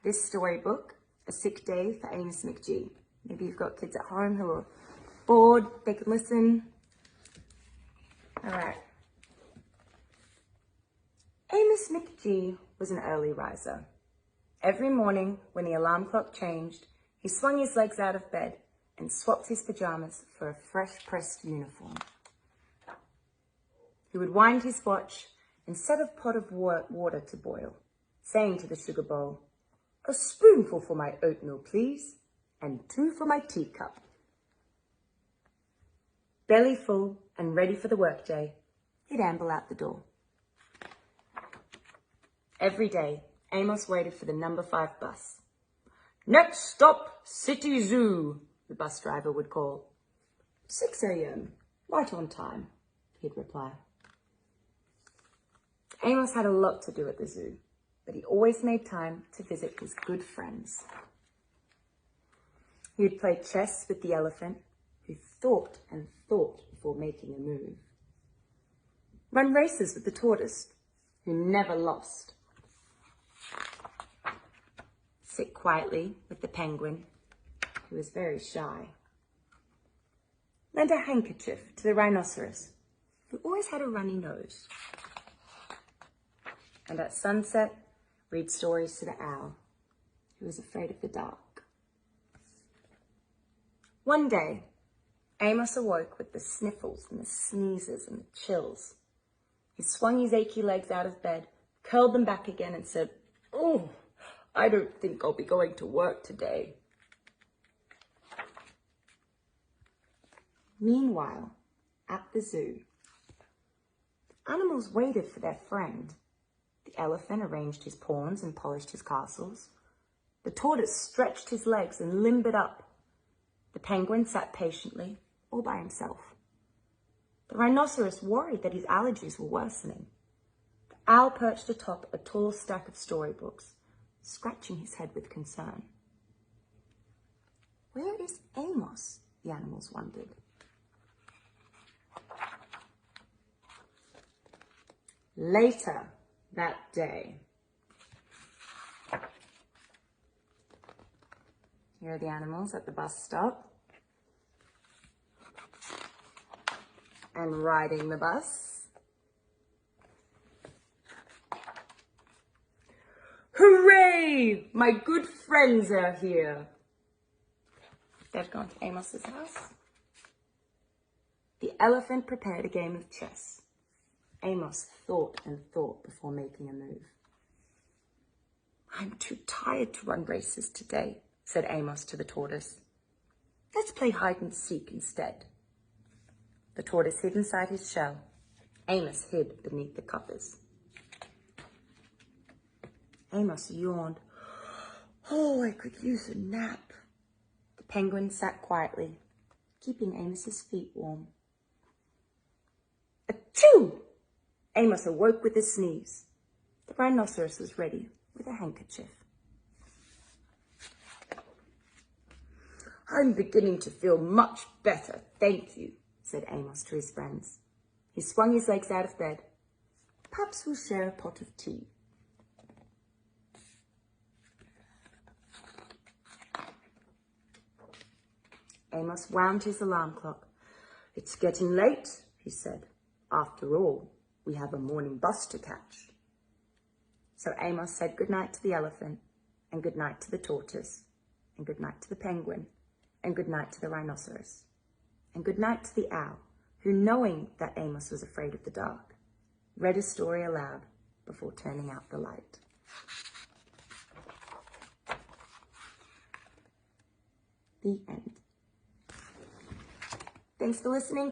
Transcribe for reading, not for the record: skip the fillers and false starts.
this storybook, A Sick Day for Amos McGee. Maybe you've got kids at home who are bored, they can listen. All right. Amos McGee was an early riser. Every morning when the alarm clock changed, he swung his legs out of bed and swapped his pajamas for a fresh pressed uniform. He would wind his watch and set a pot of water to boil, saying to the sugar bowl, "A spoonful for my oatmeal, please, and 2 for my teacup." Belly full and ready for the workday, he'd amble out the door. Every day, Amos waited for the number 5 bus. "Next stop, City Zoo," the bus driver would call. 6 a.m, right on time, he'd reply. Amos had a lot to do at the zoo, but he always made time to visit his good friends. He would play chess with the elephant, who thought and thought before making a move. Run races with the tortoise, who never lost. Sit quietly with the penguin, who was very shy. Lend a handkerchief to the rhinoceros, who always had a runny nose. And at sunset, read stories to the owl, who was afraid of the dark. One day, Amos awoke with the sniffles and the sneezes and the chills. He swung his achy legs out of bed, curled them back again and said, "Oh, I don't think I'll be going to work today." Meanwhile, at the zoo, the animals waited for their friend. The elephant arranged his pawns and polished his castles. The tortoise stretched his legs and limbered up. The penguin sat patiently, all by himself. The rhinoceros worried that his allergies were worsening. The owl perched atop a tall stack of storybooks, scratching his head with concern. Where is Amos? The animals wondered. Later that day, here are the animals at the bus stop and riding the bus. "Hooray! My good friends are here." They've gone to Amos's house. The elephant prepared a game of chess. Amos thought and thought before making a move. "I'm too tired to run races today," said Amos to the tortoise. "Let's play hide and seek instead." The tortoise hid inside his shell. Amos hid beneath the covers. Amos yawned. "Oh, I could use a nap." The penguin sat quietly, keeping Amos's feet warm. Achoo! Amos awoke with a sneeze. The rhinoceros was ready with a handkerchief. "I'm beginning to feel much better, thank you," said Amos to his friends. He swung his legs out of bed. "Perhaps we'll share a pot of tea." Amos wound his alarm clock. "It's getting late," he said. "After all, we have a morning bus to catch." So Amos said goodnight to the elephant, and goodnight to the tortoise, and goodnight to the penguin, and goodnight to the rhinoceros, and goodnight to the owl, who, knowing that Amos was afraid of the dark, read a story aloud before turning out the light. The end. Thanks for listening.